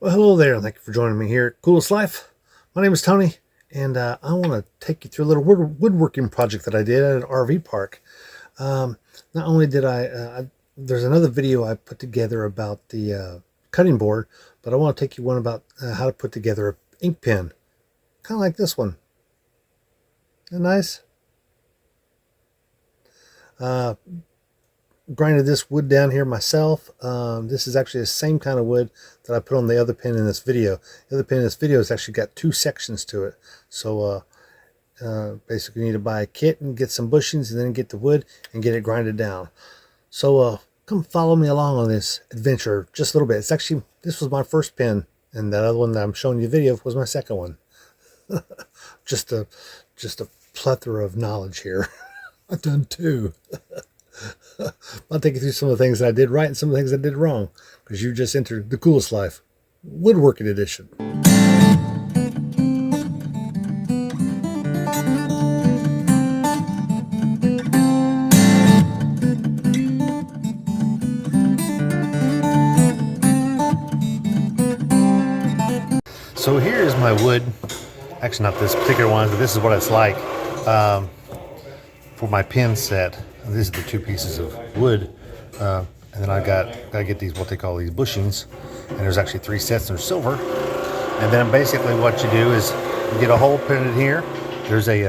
Well, hello there. Thank you for joining me here at Coolest Life. My name is Tony, and I want to take you through a little woodworking project that I did at an RV park. Not only did there's another video I put together about the cutting board, but I want to take you one about how to put together an ink pen, kind of like this one. Isn't that nice? Grinded this wood down here myself. This is actually the same kind of wood that I put on the other pen in this video. The other pen in this video has actually got two sections to it. So basically you need to buy a kit and get some bushings and then get the wood and get it grinded down. So come follow me along on this adventure just a little bit. It's actually, this was my first pen, and that other one that I'm showing you the video was my second one. just a plethora of knowledge here. I've done two. I'll take you through some of the things that I did right and some of the things I did wrong, because you just entered the Coolest Life Woodworking Edition. So here is my wood. Actually, not this particular one, but this is what it's like for my pen set. These are the two pieces of wood, and then I gotta get these, what they call these bushings, and there's actually three sets. They're silver, and then basically what you do is you get a hole printed here. There's a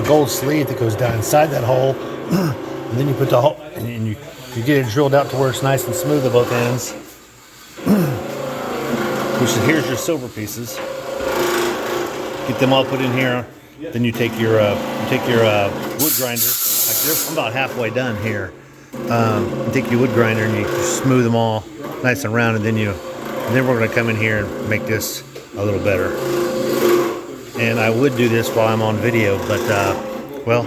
gold sleeve that goes down inside that hole, and then you put the hole, and you get it drilled out to where it's nice and smooth at both ends. Which is, here's your silver pieces. Get them all put in here. Then you take your wood grinder. I'm about halfway done here. You take your wood grinder and you smooth them all nice and round, and then we're going to come in here and make this a little better. And I would do this while I'm on video, but well,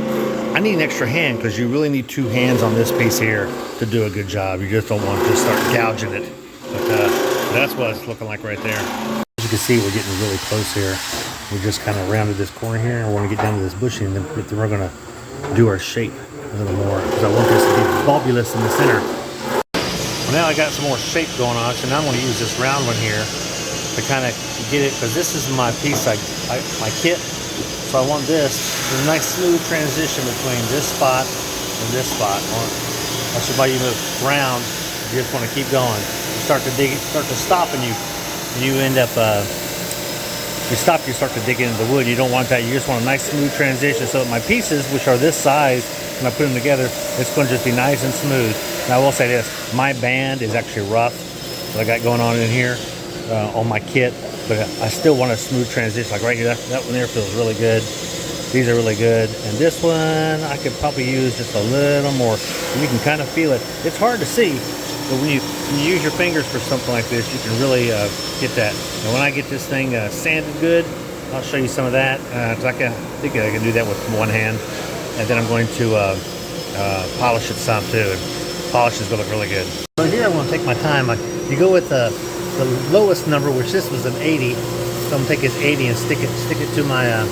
I need an extra hand, because you really need two hands on this piece here to do a good job. You just don't want to start gouging it. But that's what it's looking like right there. As you can see, we're getting really close here. We just kind of rounded this corner here, and we're going to get down to this bushing, and then we're going to do our shape a little more, because I want this to be bulbulous in the center. Well, now I got some more shape going on, so now I'm going to use this round one here to kind of get it, because this is my piece, my kit. So I want this, a nice smooth transition between this spot and this spot. That's why you move round. You just want to keep going. You start to stop, and you end up. You stop, you start to dig into the wood. You don't want that. You just want a nice smooth transition, so that my pieces, which are this size, when I put them together, it's going to just be nice and smooth. And I will say this, my band is actually rough, that I got going on in here on my kit, but I still want a smooth transition. Like right here, that one there feels really good. These are really good. And this one, I could probably use just a little more. And you can kind of feel it. It's hard to see, but when you use your fingers for something like this, you can really get that. And when I get this thing sanded good, I'll show you some of that. Because I think I can do that with one hand. And then I'm going to polish it some too. And polish is going to look really good. So here I want to take my time. You go with the lowest number, which this was an 80. So I'm going to take this 80 and stick it to my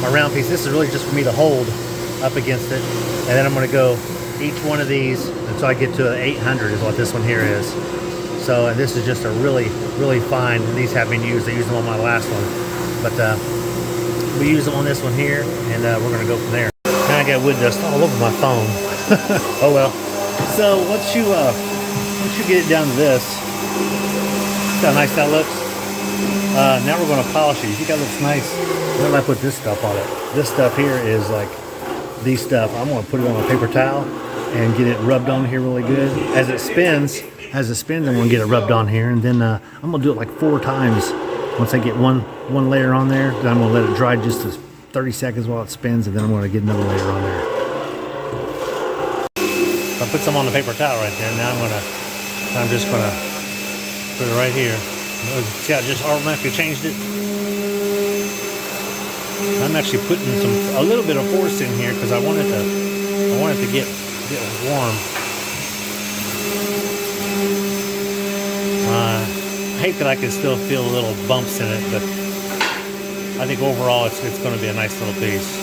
round piece. This is really just for me to hold up against it. And then I'm going to go each one of these until I get to an 800 is what this one here is. So, and this is just a really, really fine. These have been used. I used them on my last one, but we use them on this one here, and we're going to go from there. Now I got wood dust all over my phone. Oh well. So once you get it down to this, see how nice that looks. Now we're going to polish it. You think that looks nice? Then I put this stuff on it. This stuff here is like these stuff. I'm going to put it on a paper towel and get it rubbed on here really good. As it spins, I'm going to get it rubbed on here, and then I'm going to do it like 4 times. Once I get one layer on there, then I'm going to let it dry just 30 seconds while it spins, and then I'm going to get another layer on there. I put some on the paper towel right there. Now I'm just going to put it right here. See how I just automatically changed it? I'm actually putting a little bit of force in here, because I want it to get warm. I hate that I can still feel little bumps in it, but I think overall it's going to be a nice little piece.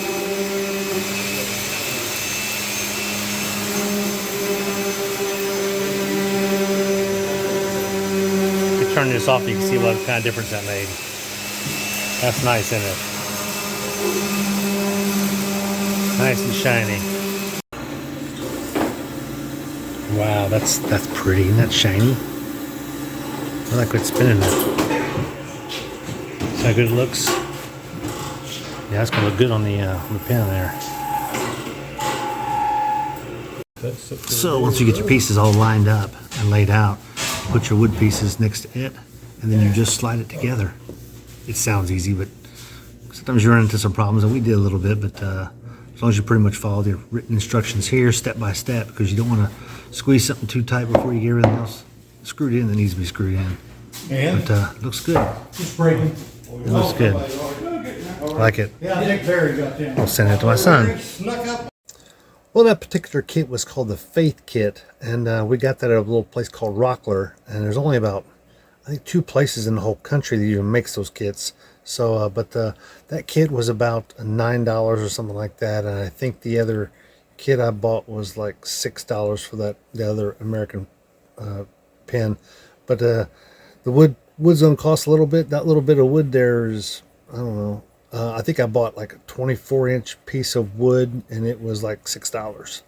turn this off, you can see what kind of difference that made. That's nice, isn't it? Nice and shiny. Wow, that's pretty. Isn't that shiny? I like what's spinning it. See how good it looks? Yeah, it's gonna look good on the pen there. So once you get your pieces all lined up and laid out, put your wood pieces next to it, and then you just slide it together. It sounds easy, but sometimes you run into some problems, and we did a little bit, but as long as you pretty much follow the written instructions here step by step, because you don't want to squeeze something too tight before you get everything else screwed in that needs to be screwed in. But it looks good. Just breaking. It looks good. I like it. Yeah, I think Barry got them. I'll send it to my son. Snuck up. Well, that particular kit was called the Faith Kit, and we got that at a little place called Rockler, and there's only about, I think, 2 places in the whole country that even makes those kits. So, but that kit was about $9 or something like that, and I think the other kit I bought was like $6 for the other American pen. But the wood's gonna cost a little bit. That little bit of wood there is, I don't know. I think I bought like a 24-inch piece of wood, and it was like $6.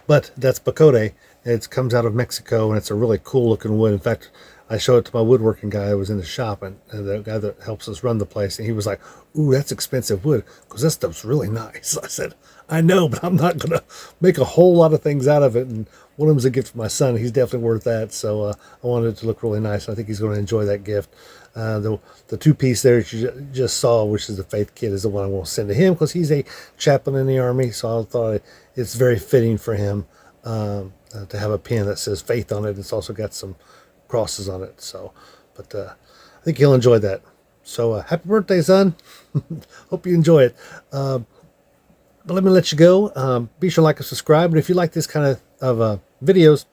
But that's Bacote. It comes out of Mexico, and it's a really cool looking wood. In fact, I showed it to my woodworking guy who was in the shop, and the guy that helps us run the place, and he was like, "Ooh, that's expensive wood, because that stuff's really nice." I said, "I know, but I'm not going to make a whole lot of things out of it, and one of them's a gift for my son. He's definitely worth that, so I wanted it to look really nice. I think he's going to enjoy that gift." The 2-piece there that you just saw, which is the Faith Kit, is the one I'm going to send to him, because he's a chaplain in the Army, so I thought it's very fitting for him to have a pen that says Faith on it. It's also got some crosses on it, so but I think he'll enjoy that. So happy birthday, son. Hope you enjoy it. But let me let you go. Be sure to like and subscribe, and if you like this kind of videos,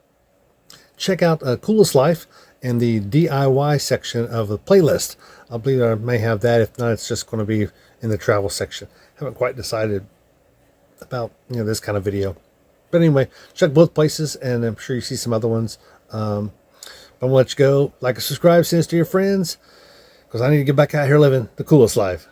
check out Coolest Life and the DIY section of the playlist. I believe I may have that. If not, it's just going to be in the travel section. Haven't quite decided about this kind of video, but anyway, check both places, and I'm sure you see some other ones. I'm gonna let you go. Like and subscribe, send this to your friends, because I need to get back out here living the coolest life.